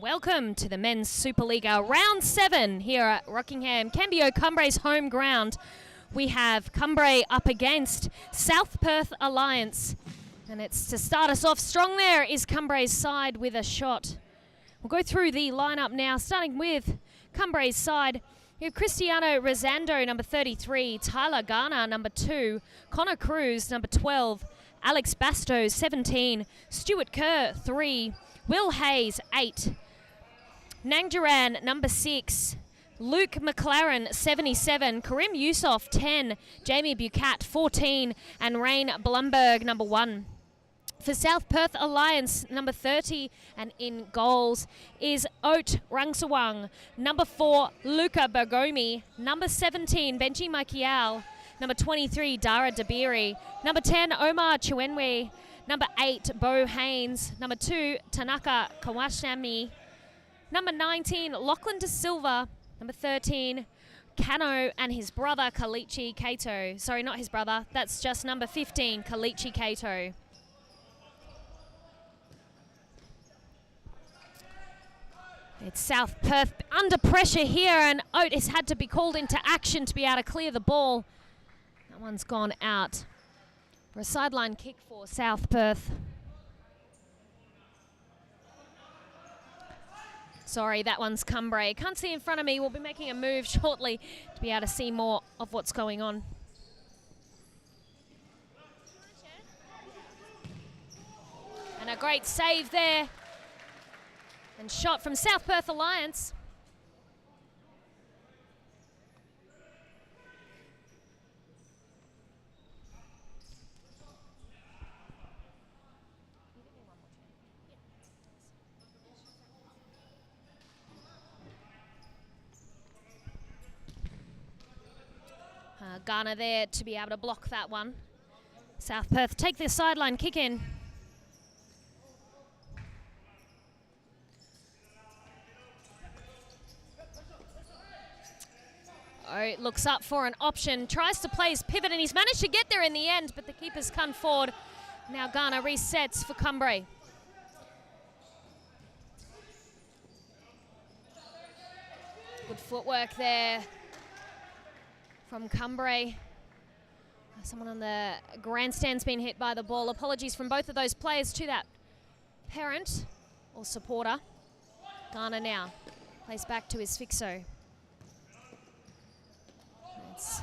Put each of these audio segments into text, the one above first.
Welcome to the Men's Supa-Liga Round 7 here at Rockingham, Cambio, Cumbre's home ground. We have Cumbre up against South Perth Alliance. And it's to start us off strong there is Cumbre's side with a shot. We'll go through the lineup now, starting with Cumbre's side. You have Cristiano Rosando, number 33, Tyler Garner, number 2, Connor Cruz, number 12, Alex Basto, 17, Stuart Kerr, 3, Will Hayes, 8, Nangjaran, number 6, Luke McLaren, 77, Karim Yusof, 10, Jamie Bucat, 14, and Rain Blumberg, number 1. For South Perth Alliance, number 30, and in goals is Oat Rangsawang, number 4, Luca Bergomi, number 17, Benji Makial, number 23, Dara Dabiri, number 10, Omar Chuenwe, number 8, Bo Haynes, number 2, Tanaka Kawashami, number 19, Lachlan De Silva, number 13, Kano and his brother Kalichi Kato. Sorry, not his brother, that's just number 15, Kalichi Kato. It's South Perth under pressure here, and Oat has had to be called into action to be able to clear the ball. That one's gone out for a sideline kick for South Perth. Sorry, that one's Cumbre. Can't see in front of me. We'll be making a move shortly to be able to see more of what's going on. And a great save there. And shot from South Perth Alliance. Garner there to be able to block that one. South Perth take the sideline kick in. Oh, looks up for an option, tries to play his pivot, and he's managed to get there in the end, but the keeper's come forward. Now Garner resets for Cumbre. Good footwork there from Cumbre. Someone on the grandstand's been hit by the ball. Apologies from both of those players to that parent or supporter. Garner now plays back to his fixo. It's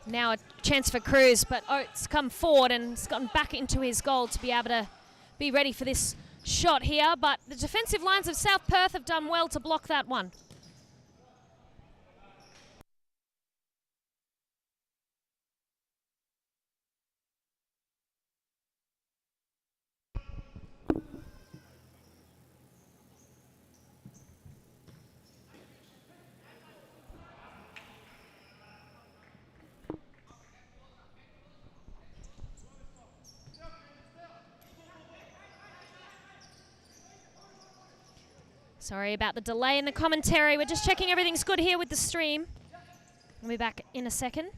now a chance for Cruz, but Oates come forward and has gotten back into his goal to be able to be ready for this shot here. But the defensive lines of South Perth have done well to block that one. Sorry about the delay in the commentary. We're just checking everything's good here with the stream. We'll be back in a second.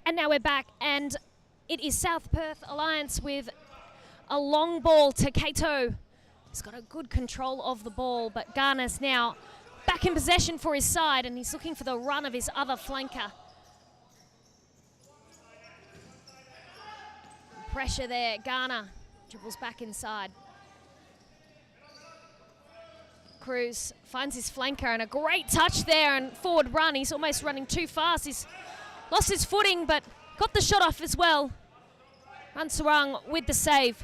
And now we're back, and it is South Perth Alliance with a long ball to Kato. He's got a good control of the ball, but Garner's now back in possession for his side, and he's looking for the run of his other flanker. Pressure there, Garner dribbles back inside. Cruz finds his flanker, and a great touch there, and forward run. He's almost running too fast. He's lost his footing, but got the shot off as well. Ransarang with the save.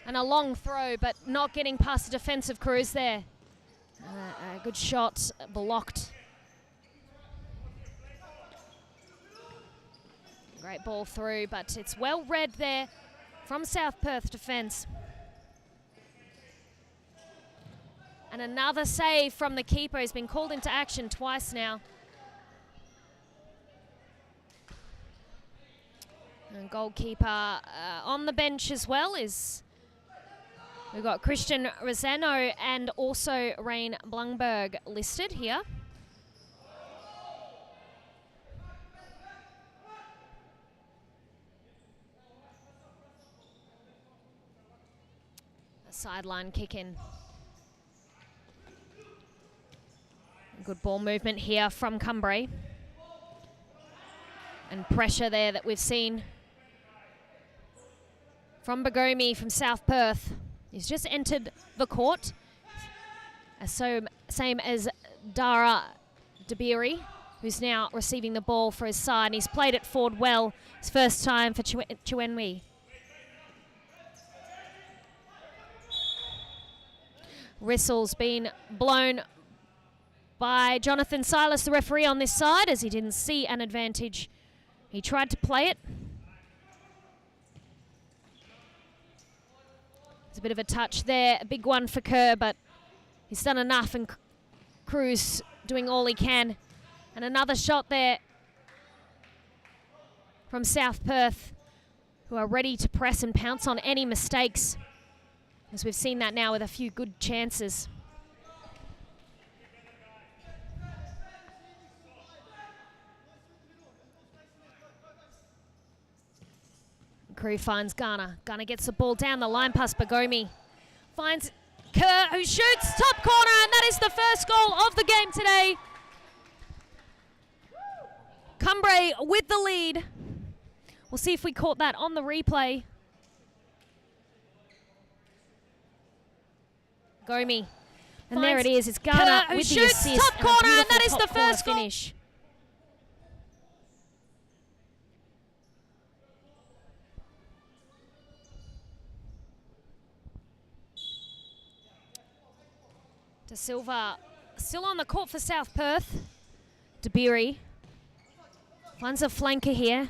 And a long throw, but not getting past the defensive Cruz there. A good shot, blocked. Great ball through, but it's well read there from South Perth defence. And another save from the keeper. He's been called into action twice now. And goalkeeper on the bench as well is, we've got Christian Rosano and also Rain Blungberg listed here. Sideline kick in. Good ball movement here from Cumbre. And pressure there that we've seen from Bagomi from South Perth. He's just entered the court. Same as Dara Dabiri, who's now receiving the ball for his side. And he's played it forward well. His first time for Chuenwi. Whistle's been blown by Jonathan Silas, the referee on this side, as he didn't see an advantage. He tried to play it. There's a bit of a touch there, a big one for Kerr, but he's done enough, and Cruz doing all he can. And another shot there from South Perth, who are ready to press and pounce on any mistakes, as we've seen that now with a few good chances. Crew finds Ghana. Ghana gets the ball down the line past Bagomi. Finds Kerr, who shoots top corner, and that is the first goal of the game today. Cumbre with the lead. We'll see if we caught that on the replay. Gomi. And there it is. It's Ghana Kerr, with who the shoots assist. top corner, and that is the first goal. Finish. De Silva still on the court for South Perth. Dabiri finds a flanker here.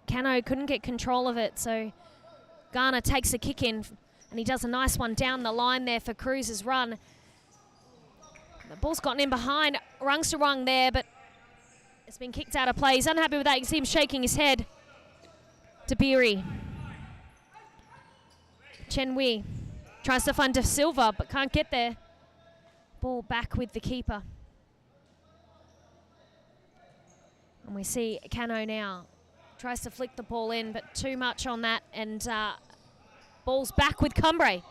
Cano couldn't get control of it, so Ghana takes a kick in, and he does a nice one down the line there for Cruz's run. The ball's gotten in behind Rungsarung there, but it's been kicked out of play. He's unhappy with that. You can see him shaking his head. Dabiri. Chen Wei tries to find De Silva, but can't get there. Ball back with the keeper. And we see Cano now. Tries to flick the ball in, but too much on that. And ball's back with Cumbre.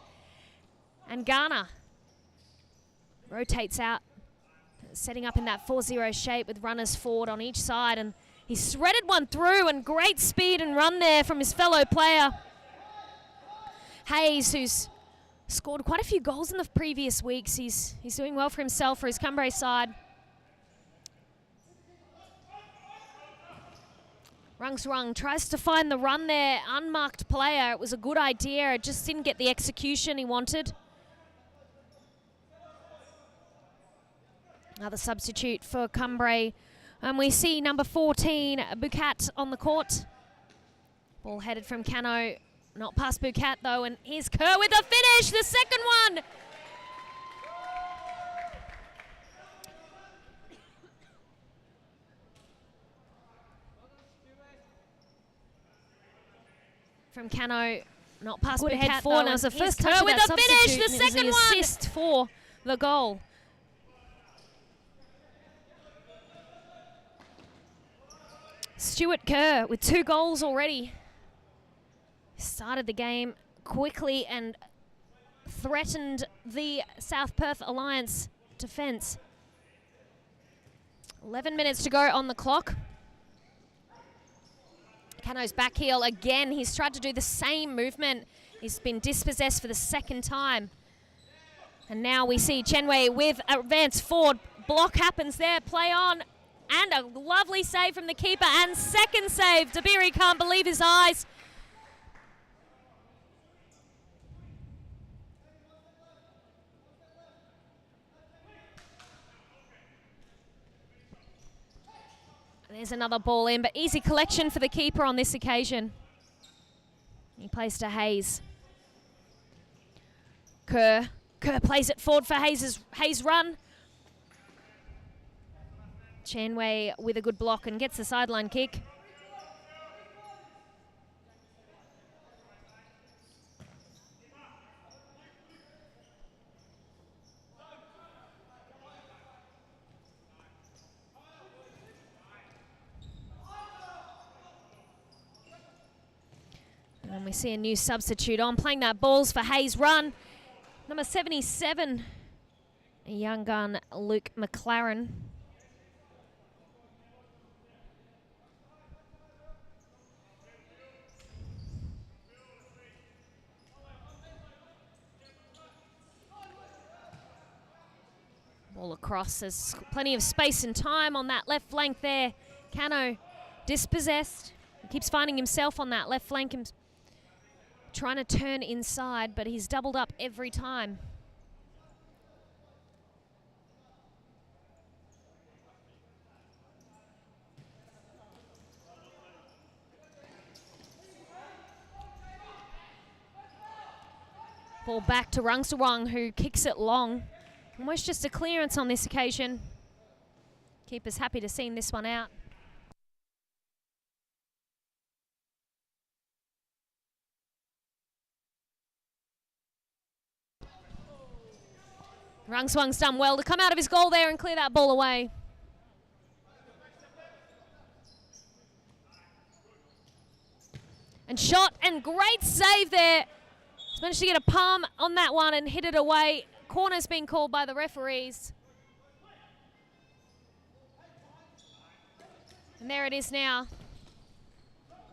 And Ghana rotates out, setting up in that 4-0 shape with runners forward on each side. And he's threaded one through, and great speed and run there from his fellow player, Hayes, who's scored quite a few goals in the previous weeks. He's doing well for himself for his Cumbre side. Rungsarung tries to find the run there, unmarked player. It was a good idea, it just didn't get the execution he wanted. Another substitute for Cumbre. And we see number 14, Bukat, on the court. Ball headed from Cano. Not past Bukat though, and here's Kerr with the finish, the second one. From Cano, not past Bukat head though, forward. and That was the here's first touch Kerr of with that the finish, substitute, the and it was second the one. assist for the goal. Stuart Kerr with 2 goals already. Started the game quickly and threatened the South Perth Alliance defence. 11 minutes to go on the clock. Cano's back heel again. He's tried to do the same movement. He's been dispossessed for the second time. And now we see Chenwei with advance forward. Block happens there, play on. And a lovely save from the keeper, and second save. Dabiri can't believe his eyes. There's another ball in, but easy collection for the keeper on this occasion. He plays to Hayes. Kerr plays it forward for Hayes' run. Chanway with a good block and gets the sideline kick. And we see a new substitute on, playing that balls for Hayes' run. Number 77, a young gun, Luke McLaren. Ball across, there's plenty of space and time on that left flank there. Cano dispossessed. He keeps finding himself on that left flank, trying to turn inside, but he's doubled up every time. Ball back to Rungsawang, who kicks it long. Almost just a clearance on this occasion. Keeper's happy to see this one out. Rungsawang's done well to come out of his goal there and clear that ball away. And shot, and great save there. He's managed to get a palm on that one and hit it away. Corner's been called by the referees. And there it is now.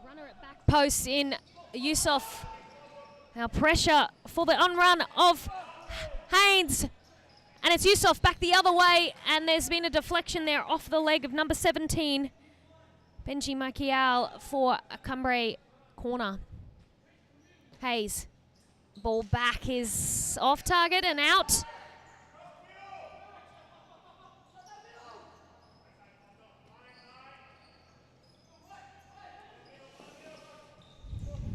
Runner at back post in Yusuf. Now pressure for the on-run of Haynes. And it's Yusuf back the other way, and there's been a deflection there off the leg of number 17, Benji Makial, for a Cumbre corner. Hayes. Ball back is off target and out.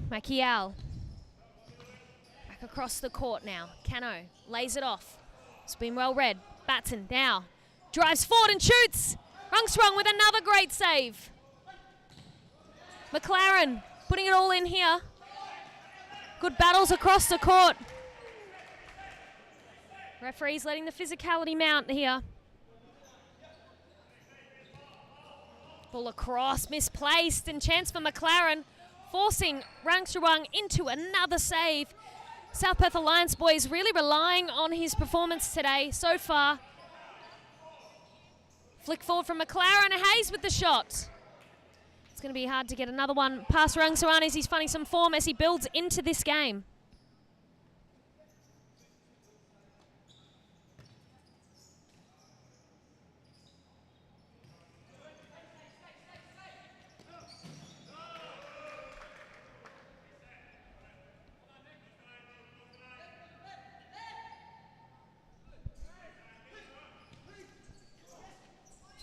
Makial. Back across the court now. Cano lays it off. It's been well read. Batson now drives forward and shoots. Rungsawang with another great save. McLaren putting it all in here. Good battles across the court. Referees letting the physicality mount here. Ball across, misplaced, and chance for McLaren, forcing Rungsawang into another save. South Perth Alliance boys really relying on his performance today so far. Flick forward from McLaren, Hayes with the shot. It's going to be hard to get another one past Rungsawang as he's finding some form as he builds into this game.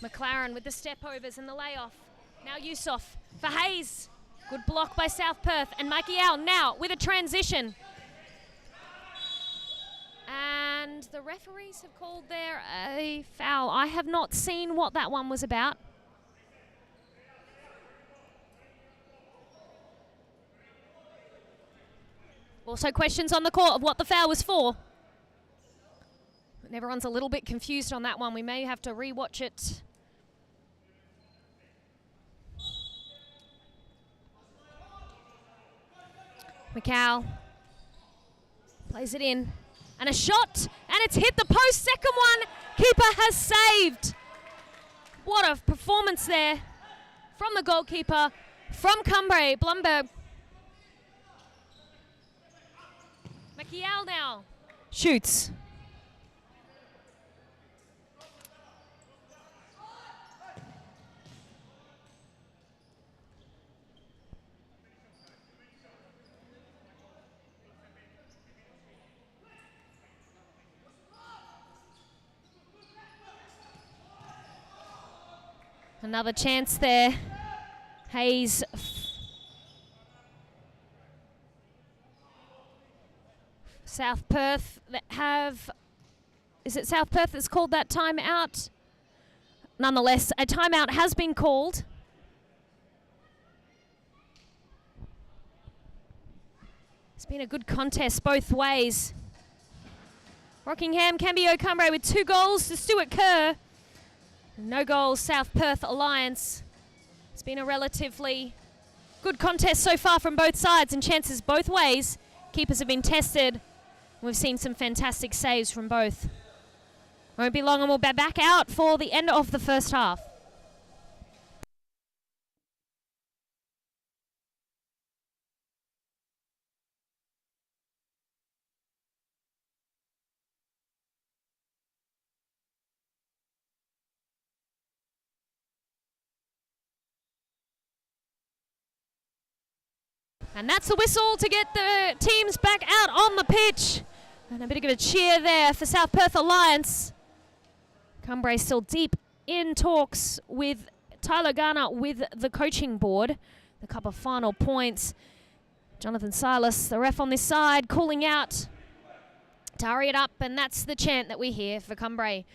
McLaren with the step overs and the layoff. Now Yusuf for Hayes. Good block by South Perth. And Makial now with a transition. And the referees have called there a foul. I have not seen what that one was about. Also questions on the court of what the foul was for. And everyone's a little bit confused on that one. We may have to re-watch it. McCall plays it in, and a shot, and it's hit the post. Second one, keeper has saved. What a performance there from the goalkeeper from Cumbre, Blumberg. Makial now shoots. Another chance there. Hayes. South Perth that have, is it South Perth that's called that timeout? Nonetheless, a timeout has been called. It's been a good contest both ways. Rockingham, Cambio, Cumbre with 2 goals to Stuart Kerr. No goals, South Perth Alliance. It's been a relatively good contest so far from both sides and chances both ways. Keepers have been tested. We've seen some fantastic saves from both. Won't be long and we'll be back out for the end of the first half. And that's the whistle to get the teams back out on the pitch. And a bit of a cheer there for South Perth Alliance. Cumbre still deep in talks with Tyler Garner with the coaching board. A couple of final points. Jonathan Silas, the ref on this side, calling out to hurry it up. And that's the chant that we hear for Cumbre.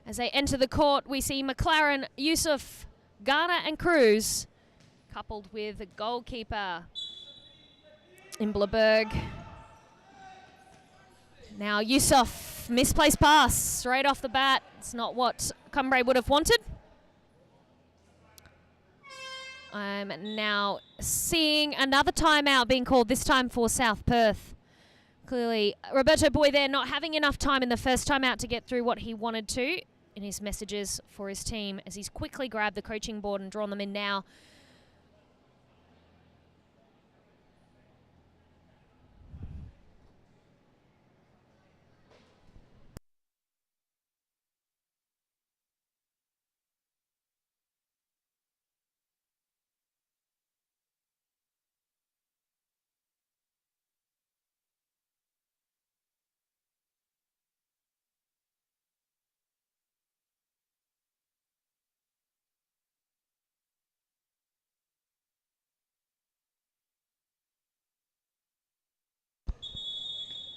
As they enter the court, we see McLaren, Yusuf, Garner and Cruz, coupled with the goalkeeper Imbleberg. Now Yusuf, misplaced pass straight off the bat. It's not what Cumbre would have wanted. I'm now seeing another timeout being called, this time for South Perth. Clearly, Roberto Boy there not having enough time in the first timeout to get through what he wanted to in his messages for his team, as he's quickly grabbed the coaching board and drawn them in now.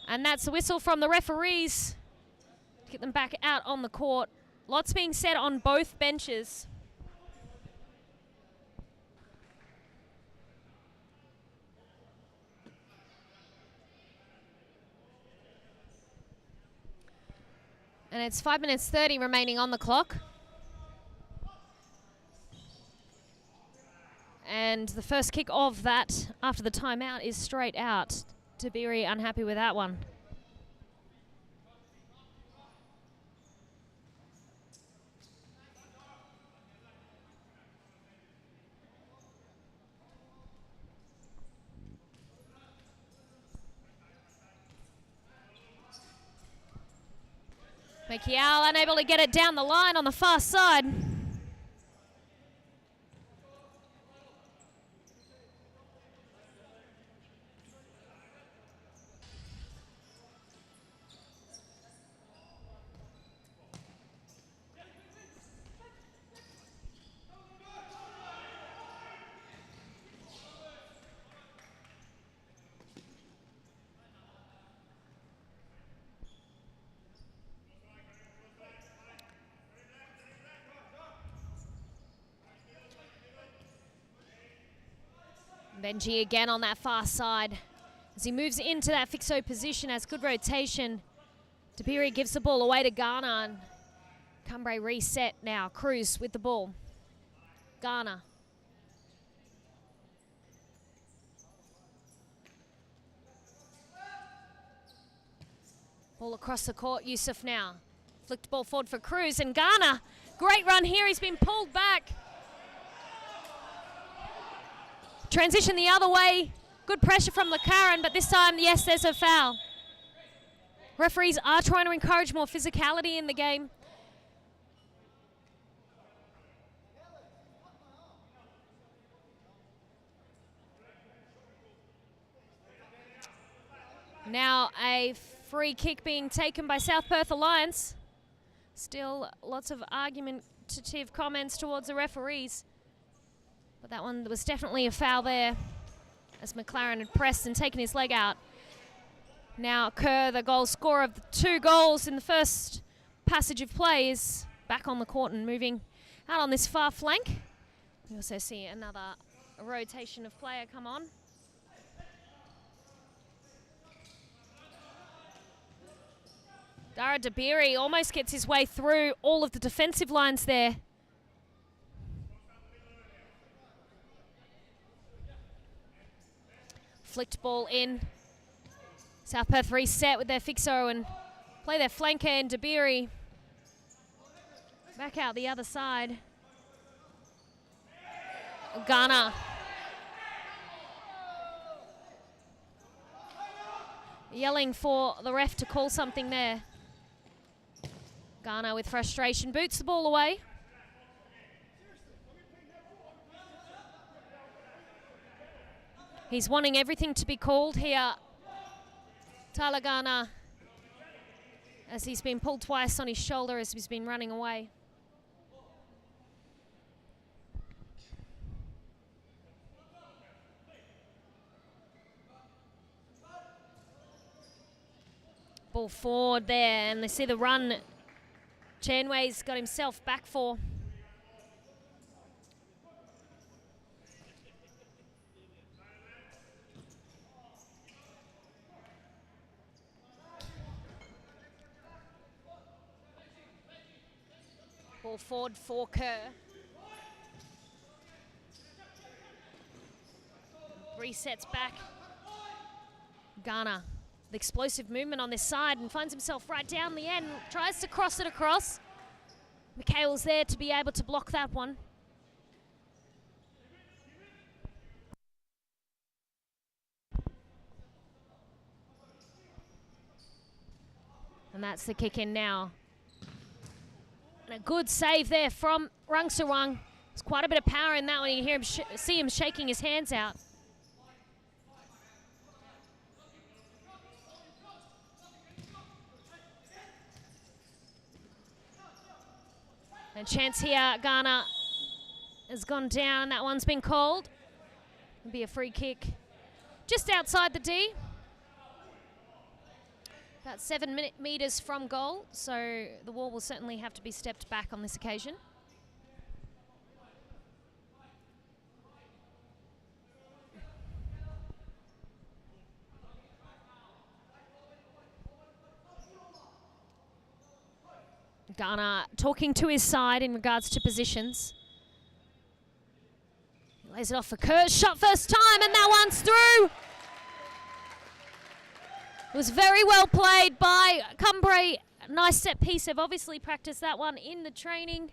And that's the whistle from the referees to get them back out on the court. Lots being said on both benches. And it's 5 minutes 30 remaining on the clock. And the first kick of that after the timeout is straight out. Tabiri unhappy with that one. Mekial unable to get it down the line on the far side. Benji again on that far side as he moves into that fixo position, has good rotation. Tabiri gives the ball away to Garner. And Cumbre reset now. Cruz with the ball. Garner. Ball across the court, Yusuf now. Flicked ball forward for Cruz and Garner. Great run here, he's been pulled back. Transition the other way. Good pressure from Lakaran, but this time, yes, there's a foul. Referees are trying to encourage more physicality in the game. Now a free kick being taken by South Perth Alliance. Still lots of argument argumentative comments towards the referees. But that one was definitely a foul there, as McLaren had pressed and taken his leg out. Now Kerr, the goal scorer of the 2 goals in the first passage of play, is back on the court and moving out on this far flank. We also see another rotation of player come on. Dara Dabiri almost gets his way through all of the defensive lines there. Flicked ball in. South Perth reset with their fixo and play their flanker, and Dabiri back out the other side. Ghana. Yelling for the ref to call something there. Ghana with frustration boots the ball away. He's wanting everything to be called here, Tyler Ghana, as he's been pulled twice on his shoulder as he's been running away. Ball forward there, and they see the run Chanway's got himself back for. Ball forward for Kerr. Resets back. Ghana. The explosive movement on this side and finds himself right down the end. Tries to cross it across. Mikhail's there to be able to block that one. And that's the kick in now. And a good save there from Rungsawang. There's quite a bit of power in that one. You hear him see him shaking his hands out. And chance here, Ghana has gone down. That one's been called. It'll be a free kick just outside the D. About 7 metres from goal, so the wall will certainly have to be stepped back on this occasion. Ghana talking to his side in regards to positions. He lays it off for Kerr. Shot first time, and that one's through. It was very well played by Cumbre. Nice set piece. They've obviously practiced that one in the training.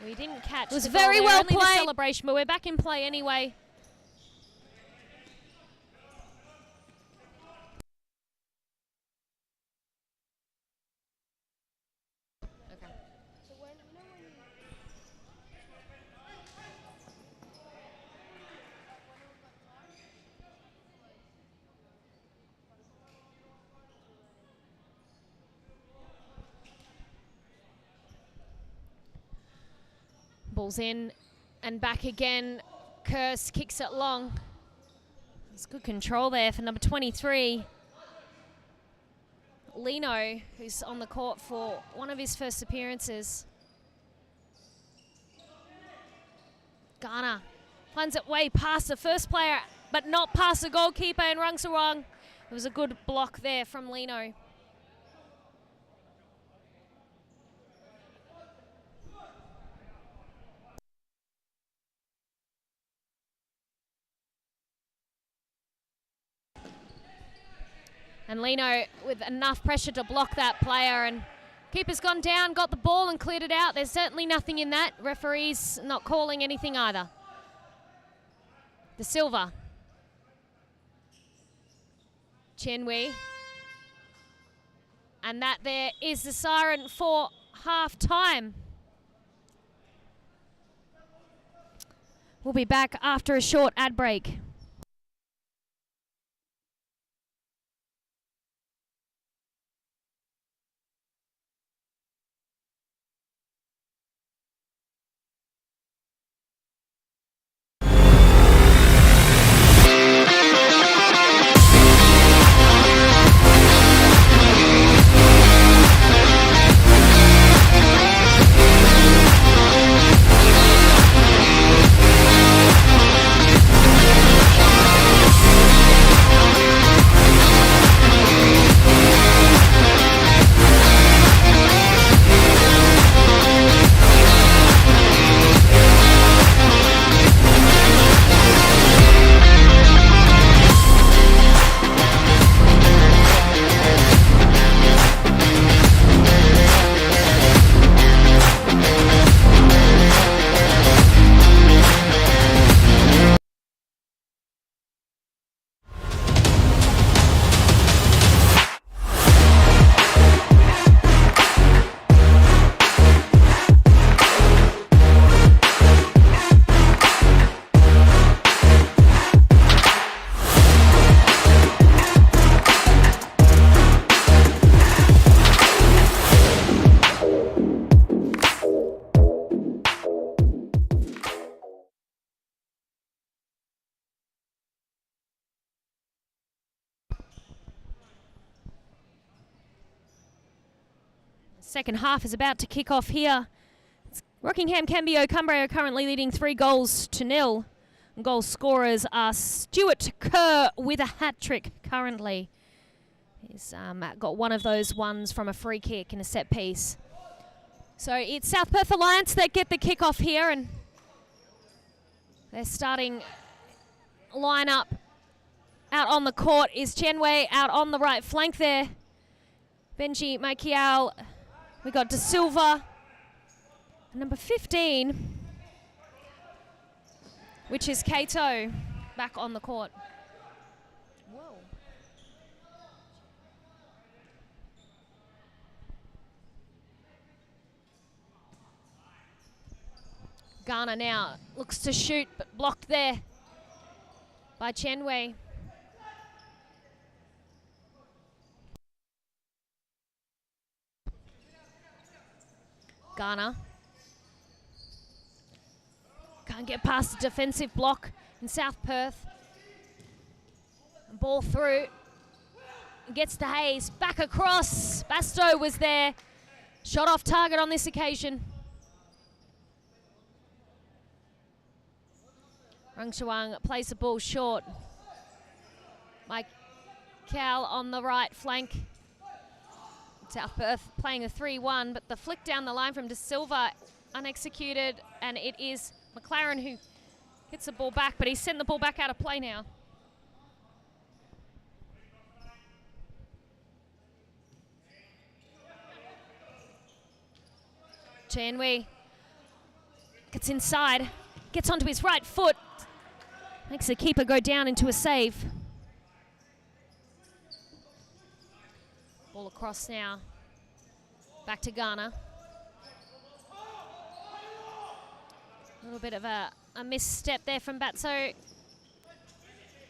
We didn't catch. It was very well played. The celebration, but we're back in play anyway. Ball's in and back again. Kurse kicks it long. There's good control there for number 23. Lino, who's on the court for one of his first appearances. Ghana finds it way past the first player, but not past the goalkeeper in Rungsawang. It was a good block there from Lino. And Lino with enough pressure to block that player, and keeper's gone down, got the ball and cleared it out. There's certainly nothing in that. Referee's not calling anything either. De Silva. Chenwei. And that there is the siren for half time. We'll be back after a short ad break. Second half is about to kick off here. Rockingham, Cambio, Cumbre are currently leading 3-0. Goal scorers are Stuart Kerr with a hat-trick currently. He's got one of those ones from a free kick in a set piece. So it's South Perth Alliance that get the kick-off here, and their starting line-up out on the court is Chenwei out on the right flank there. Benji Makiao, we got De Silva. Number 15, which is Kato, back on the court. Whoa. Ghana now looks to shoot, but blocked there by Chenwei. Ghana can't get past the defensive block in South Perth. Ball through, gets to Hayes, back across. Basto was there, shot off target on this occasion. Rung Shuang plays the ball short. Mike Cal on the right flank. South Perth playing a 3-1, but the flick down the line from De Silva unexecuted, and it is McLaren who hits the ball back, but he's sent the ball back out of play now. Chenwei gets inside, gets onto his right foot, makes the keeper go down into a save. Ball across now, back to Ghana. A little bit of a misstep there from Batso.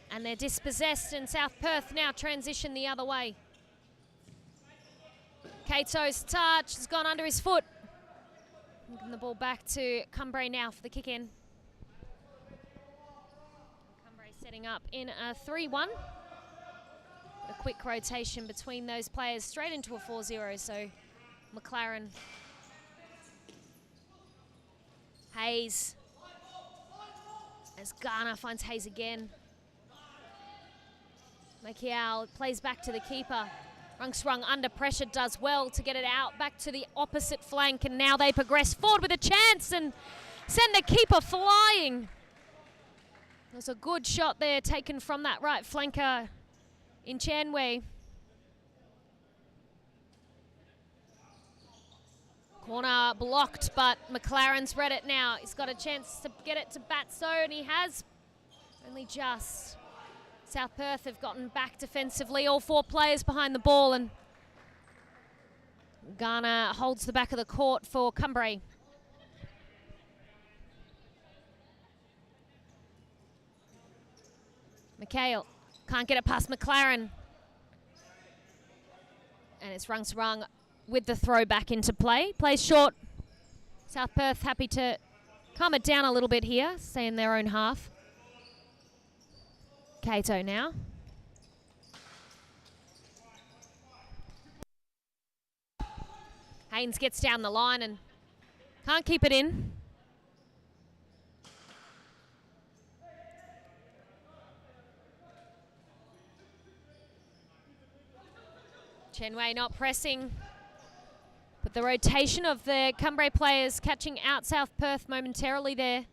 And they're dispossessed, and South Perth now transition the other way. Kato's touch has gone under his foot. Giving the ball back to Cumbre now for the kick-in. Cumbre setting up in a 3-1. A quick rotation between those players straight into a 4-0, so McLaren. Hayes, as Ghana finds Hayes again. Makiao plays back to the keeper. Rungsrung under pressure does well to get it out back to the opposite flank, and now they progress forward with a chance and send the keeper flying. There's a good shot there taken from that right flanker in Chenwei. Corner blocked, but McLaren's read it now. He's got a chance to get it to Batso, and he has. Only just. South Perth have gotten back defensively, all four players behind the ball, and Ghana holds the back of the court for Cumbre. Mikhail can't get it past McLaren. And it's Rungsrung with the throw back into play. Plays short. South Perth happy to calm it down a little bit here, stay in their own half. Kato now. Haynes gets down the line and can't keep it in. Chenwei not pressing, but the rotation of the Cumbre players catching out South Perth momentarily there.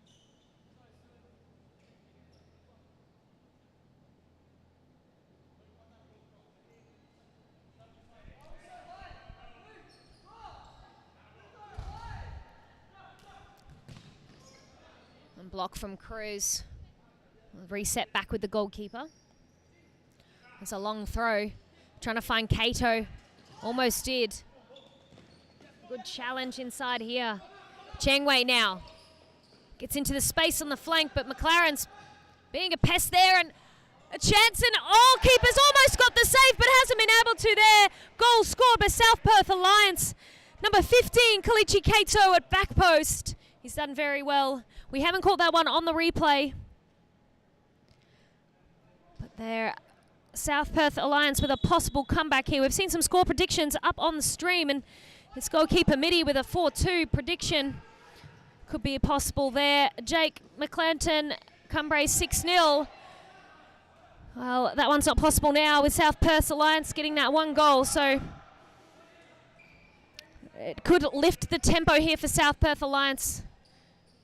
And block from Cruz. Reset back with the goalkeeper. It's a long throw. Trying to find Kato. Almost did. Good challenge inside here. Chenwei now. Gets into the space on the flank, but McLaren's being a pest there, and a chance, and keeper's almost got the save, but hasn't been able to there. Goal scored by South Perth Alliance. Number 15, Kalichi Kato at back post. He's done very well. We haven't caught that one on the replay. But there, South Perth Alliance with a possible comeback here. We've seen some score predictions up on the stream, and It's goalkeeper Mitty with a 4-2 prediction. Could be possible there. Jake McClenton, Cumbre 6-0. Well, that one's not possible now with South Perth Alliance getting that one goal, so it could lift the tempo here for South Perth Alliance.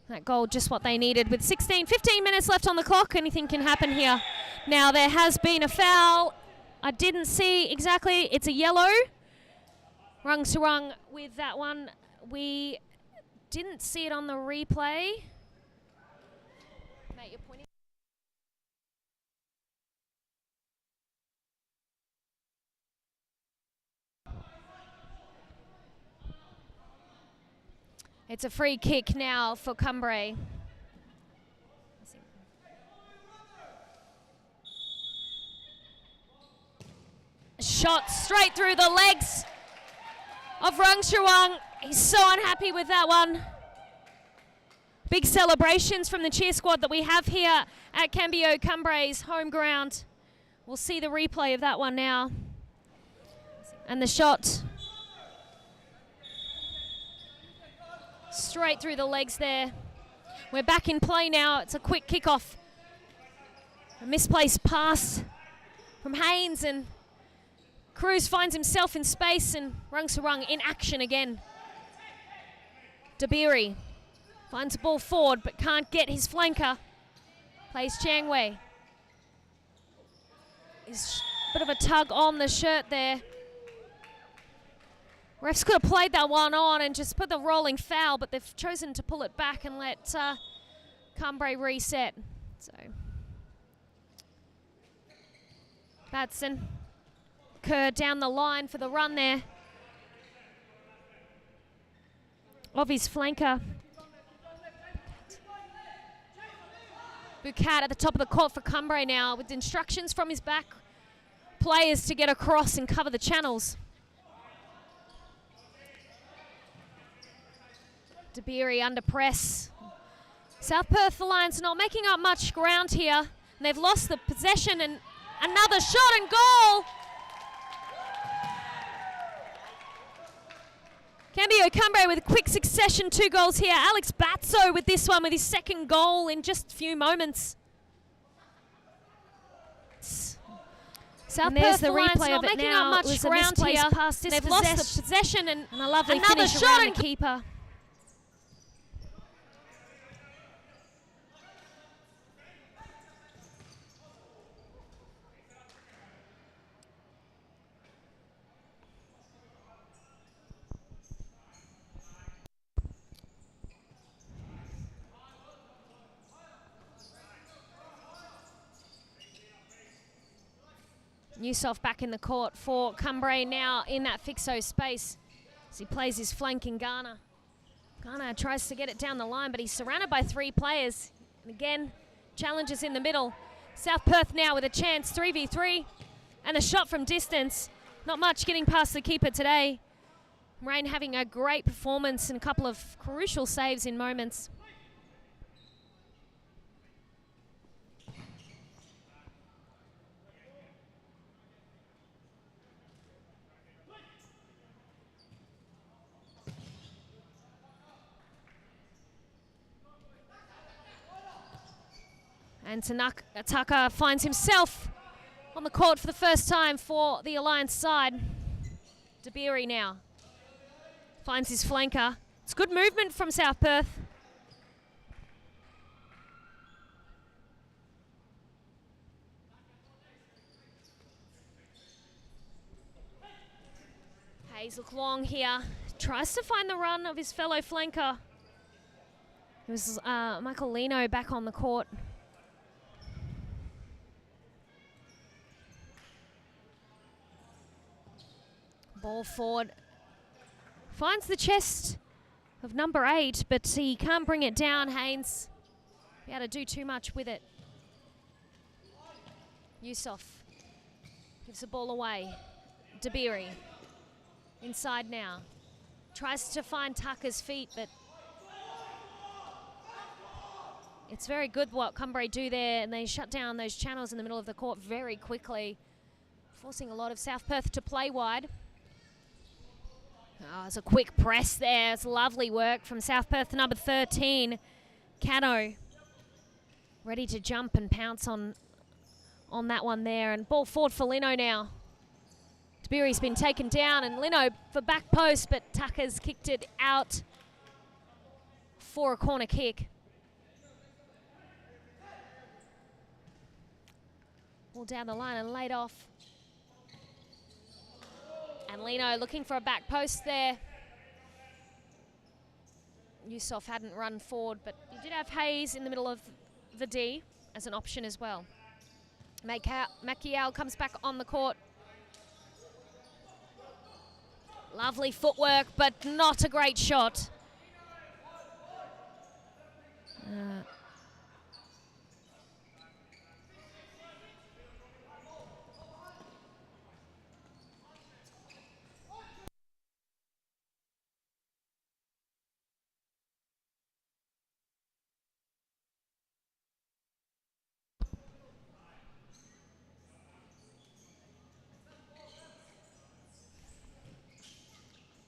That goal just what they needed. With 15 minutes left on the clock, anything can happen here. Now there has been a foul. I didn't see exactly. It's a yellow. Rung Sarung with that one. We didn't see it on the replay. Mate, you're pointing. It's a free kick now for Cumbre. Shot straight through the legs of Rung Sarung. He's so unhappy with that one. Big celebrations from the cheer squad that we have here at Cambio, Cumbre's home ground. We'll see the replay of that one now. And the shot straight through the legs there. We're back in play now. It's a quick kickoff. A misplaced pass from Haynes, and Cruz finds himself in space, and Rung Sarung in action again. Dabiri finds the ball forward but can't get his flanker. Plays Chiang Wei. Is a bit of a tug on the shirt there. Refs could have played that one on and just put the rolling foul, but they've chosen to pull it back and let Cumbre reset. So Batson, Kerr down the line for the run there of his flanker. Bucat at the top of the court for Cumbre now, with instructions from his back players to get across and cover the channels. Dabiri under press. South Perth Alliance not making up much ground here. And they've lost the possession, and another shot and goal. Cambio Cumbre with a quick succession, 2 goals here. Alex Batso with this one, with his second goal in just a few moments. South Perth the replay of it making now. Up much ground here. They've lost the possession, and a lovely another finish shot around the keeper. Newsoft back in the court for Cumbre now in that fixo space as he plays his flank in Garner. Garner tries to get it down the line, but he's surrounded by 3 players. And again, challenges in the middle. South Perth now with a chance, 3v3, and a shot from distance. Not much getting past the keeper today. Rain having a great performance and a couple of crucial saves in moments. And Tanaka finds himself on the court for the first time for the Alliance side. Dabiri now finds his flanker. It's good movement from South Perth. Hayes look long here. Tries to find the run of his fellow flanker. It was Michael Lino back on the court. Ball forward. Finds the chest of number 8, but he can't bring it down. Haynes be able to do too much with it. Yusof gives the ball away. Dabiri inside now. Tries to find Tucker's feet, but it's very good what Cumbre do there, and they shut down those channels in the middle of the court very quickly, forcing a lot of South Perth to play wide. Oh, it's a quick press there. It's lovely work from South Perth, number 13, Cano. Ready to jump and pounce on that one there. And ball forward for Lino now. Tiberi's been taken down, and Lino for back post, but Tucker's kicked it out for a corner kick. Ball down the line and laid off. And Lino looking for a back post there. Yusof hadn't run forward, but you did have Hayes in the middle of the D as an option as well. Maciel comes back on the court. Lovely footwork, but not a great shot.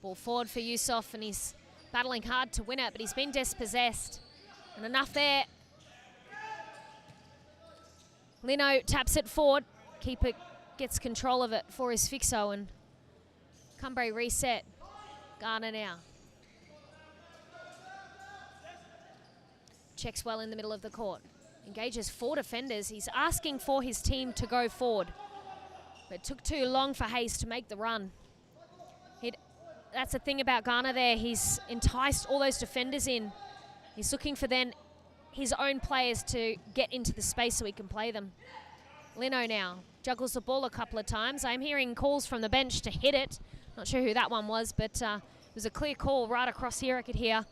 Ball forward for Yusof, and he's battling hard to win it, but he's been dispossessed. And enough there. Lino taps it forward. Keeper gets control of it for his fixo, and Cumbre reset. Garner now. Checks well in the middle of the court. Engages 4 defenders. He's asking for his team to go forward. But it took too long for Hayes to make the run. That's the thing about Garner there. He's enticed all those defenders in. He's looking for then his own players to get into the space so he can play them. Lino now juggles the ball a couple of times. I'm hearing calls from the bench to hit it. Not sure who that one was, but it was a clear call right across here. I could hear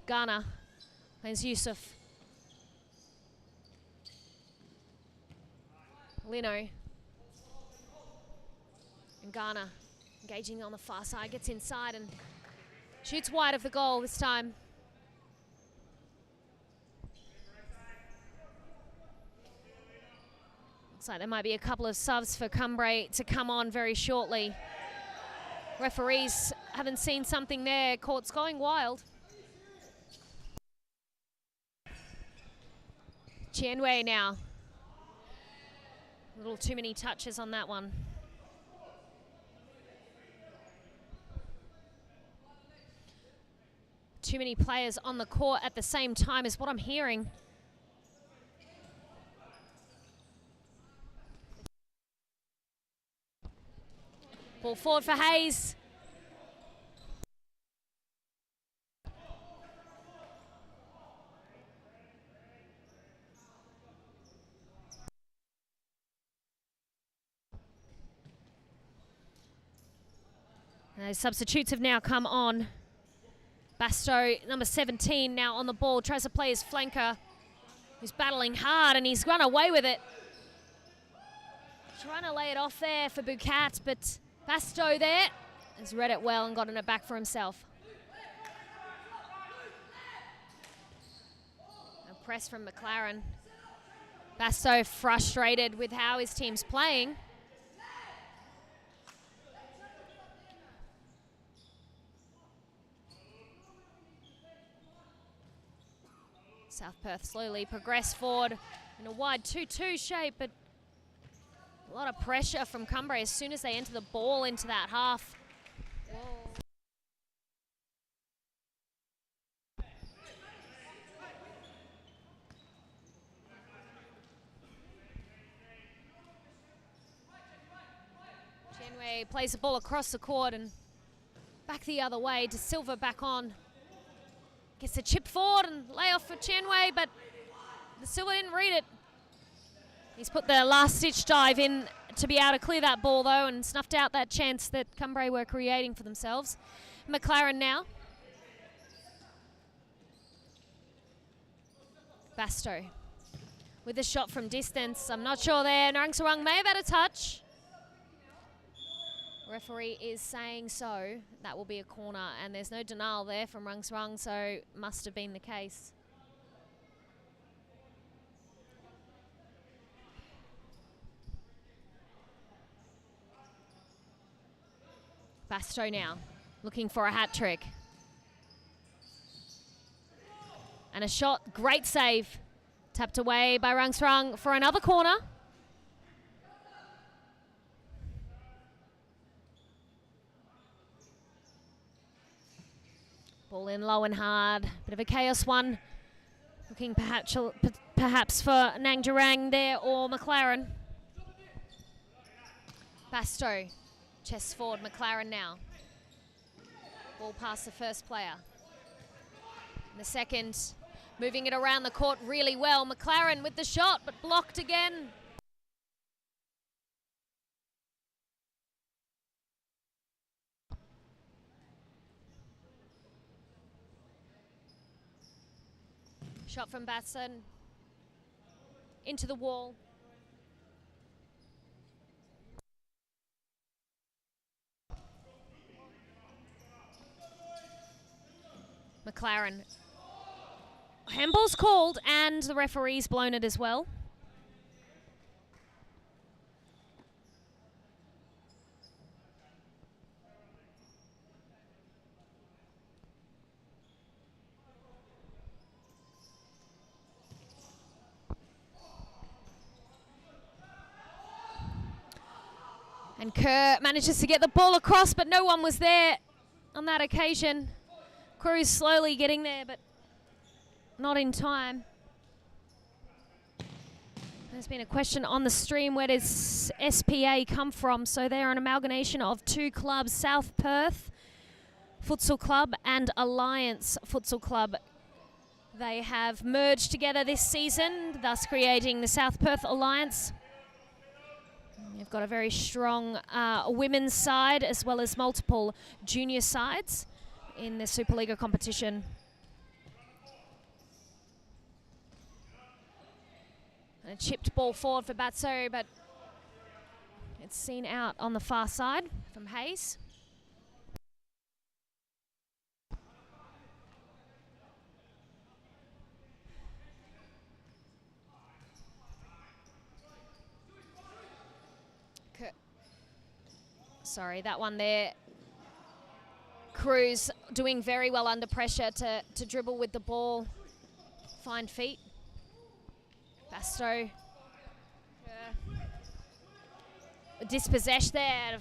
Garner plays Yusof. Lino and Garner engaging on the far side, gets inside and shoots wide of the goal this time. Looks like there might be a couple of subs for Cumbre to come on very shortly. Referees haven't seen something there. Court's going wild. Chienway now. A little too many touches on that one. Too many players on the court at the same time is what I'm hearing. Ball forward for Hayes. Substitutes have now come on. Basto, number 17, now on the ball, tries to play his flanker, who's battling hard, and he's run away with it. Trying to lay it off there for Bucat, but Basto there has read it well and gotten it back for himself. A press from McLaren. Basto frustrated with how his team's playing. South Perth slowly progress forward in a wide 2-2 shape, but a lot of pressure from Cumbre as soon as they enter the ball into that half. Chenway plays the ball across the court and back the other way to Silva back on. Gets a chip forward and lay off for Chenway, but the Silva didn't read it. He's put the last-ditch dive in to be able to clear that ball, though, and snuffed out that chance that Cumbre were creating for themselves. McLaren now. Basto with a shot from distance. I'm not sure there. Narang Sarang may have had a touch. Referee is saying so. That will be a corner, and there's no denial there from Rung Sarang, so must have been the case. Basto now, looking for a hat trick. And a shot, great save. Tapped away by Rungsrung for another corner. Ball in low and hard, bit of a chaos one. Looking perhaps for Nang Durang there or McLaren. Basto, chest forward, McLaren now. Ball past the first player. And the second, moving it around the court really well. McLaren with the shot, but blocked again. Shot from Batson into the wall. McLaren. Handball's called and the referee's blown it as well. And Kerr manages to get the ball across, but no one was there on that occasion. Cruz slowly getting there, but not in time. There's been a question on the stream, where does SPA come from? So they're an amalgamation of two clubs, South Perth Futsal Club and Alliance Futsal Club. They have merged together this season, thus creating the South Perth Alliance. You've got a very strong women's side as well as multiple junior sides in the Supa-Liga competition. And a chipped ball forward for Batso, but it's seen out on the far side from Hayes. Sorry, that one there. Cruz doing very well under pressure to dribble with the ball. Fine feet. Basto. Dispossessed there.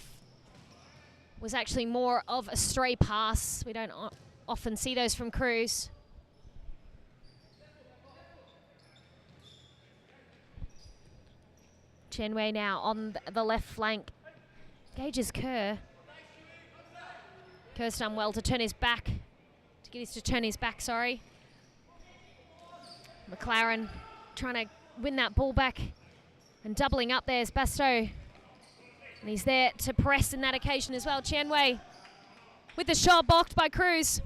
Was actually more of a stray pass. We don't often see those from Cruz. Chenwei now on the left flank. Engages Kerr. Kerr's done well to turn his back. Sorry. McLaren trying to win that ball back. And doubling up there's Basto. And he's there to press in that occasion as well. Chenwei with the shot blocked by Cruz.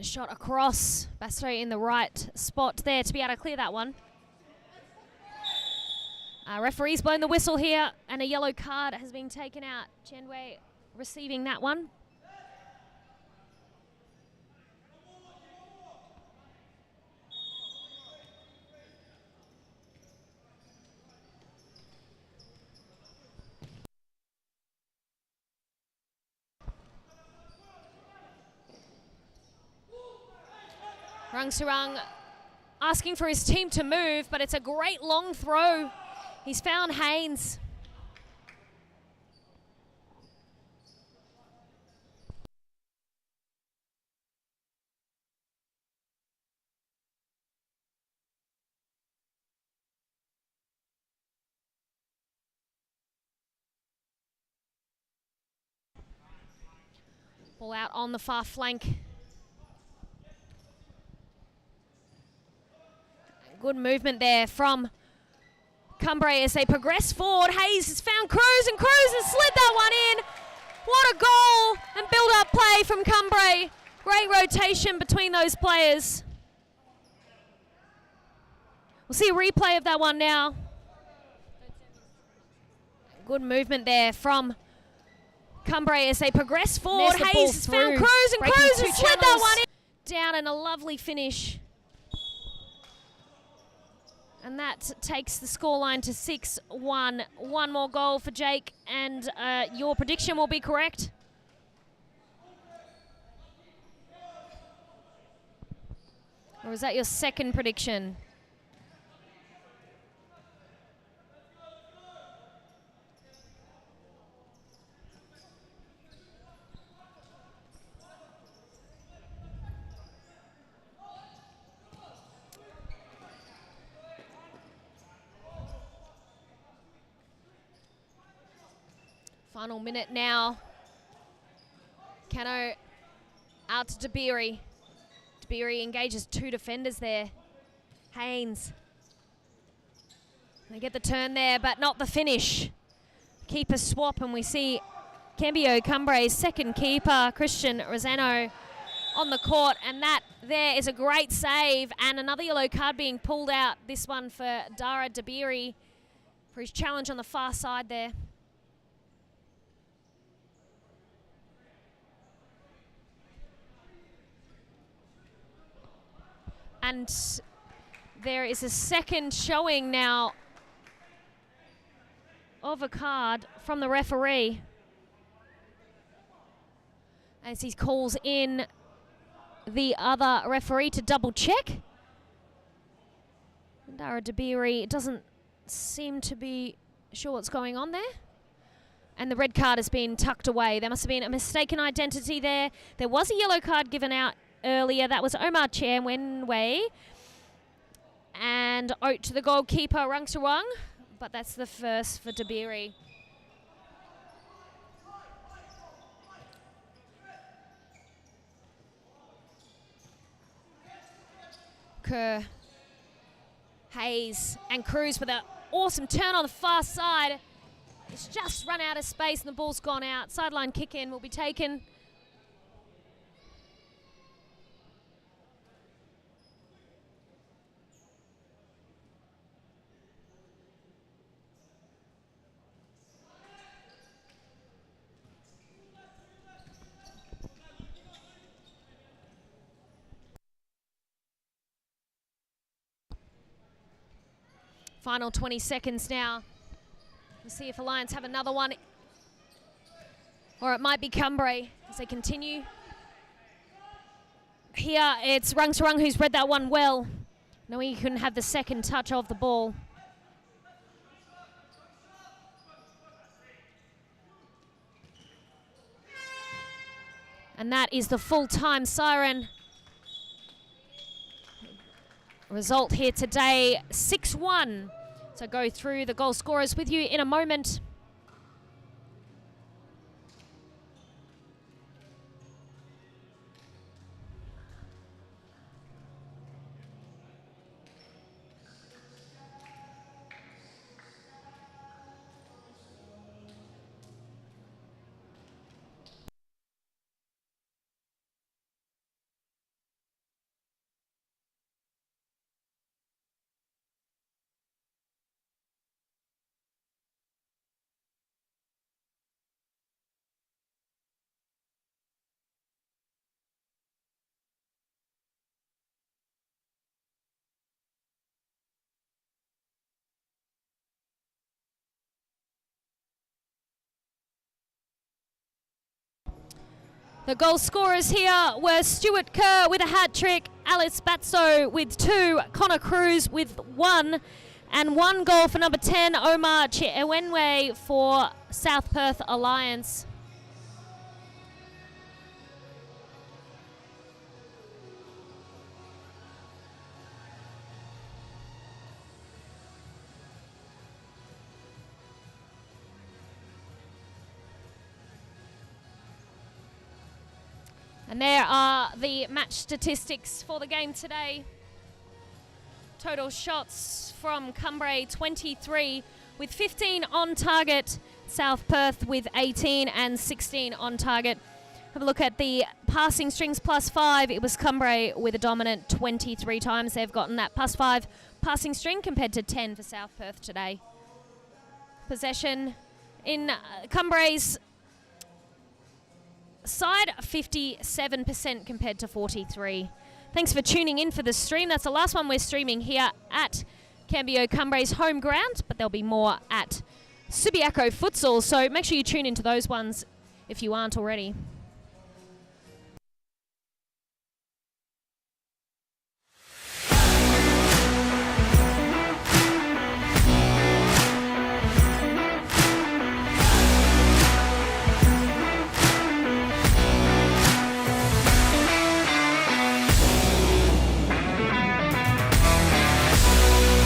A shot across. Basto in the right spot there to be able to clear that one. Referee's blown the whistle here and a yellow card has been taken out. Chenwei receiving that one. Rungsarung asking for his team to move, but it's a great long throw. He's found Haynes. Ball out on the far flank. Good movement there from Cumbre as they progress forward. Hayes has found Cruz and Cruz has slid that one in. What a goal and build-up play from Cumbre. Great rotation between those players. We'll see a replay of that one now. Good movement there from Cumbre as they progress forward. Hayes has found Cruz and Cruz has slid that one in. Down and a lovely finish. And that takes the scoreline to 6-1. One more goal for Jake, and your prediction will be correct. Or is that your second prediction? Final minute now. Cano out to Dabiri. Dabiri engages two defenders there. Haynes. They get the turn there, but not the finish. Keeper swap, and we see Cambio Cumbre's second keeper, Christian Rosano, on the court, and that there is a great save, and another yellow card being pulled out. This one for Dara Dabiri for his challenge on the far side there. And there is a second showing now of a card from the referee as he calls in the other referee to double check. Dara Dabiri doesn't seem to be sure what's going on there. And the red card has been tucked away. There must have been a mistaken identity there. There was a yellow card given out earlier. That was Omar Wenway and out to the goalkeeper Rungsarung, but that's the first for Dabiri. Kerr, Hayes and Cruz with an awesome turn on the far side. It's just run out of space and the ball's gone out. Sideline kick in will be taken. Final 20 seconds now. We'll see if Alliance have another one. Or it might be Cumbre as they continue. Here it's Rungsarung who's read that one well. No, he couldn't have the second touch of the ball. And that is the full-time siren. Result here today, 6-1. So go through the goal scorers with you in a moment. The goal scorers here were Stuart Kerr with a hat-trick, Alice Batso with 2, Connor Cruz with 1, and 1 goal for number 10, Omar Wenway for South Perth Alliance. And there are the match statistics for the game today. Total shots from Cumbre, 23, with 15 on target. South Perth with 18 and 16 on target. Have a look at the passing strings +5. It was Cumbre with a dominant 23 times. They've gotten that +5 passing string compared to 10 for South Perth today. Possession in Cumbre's side, 57% compared to 43. Thanks for tuning in for the stream. That's the last one we're streaming here at Cambio Cumbre's home ground, but there'll be more at Subiaco Futsal, so make sure you tune into those ones if you aren't already.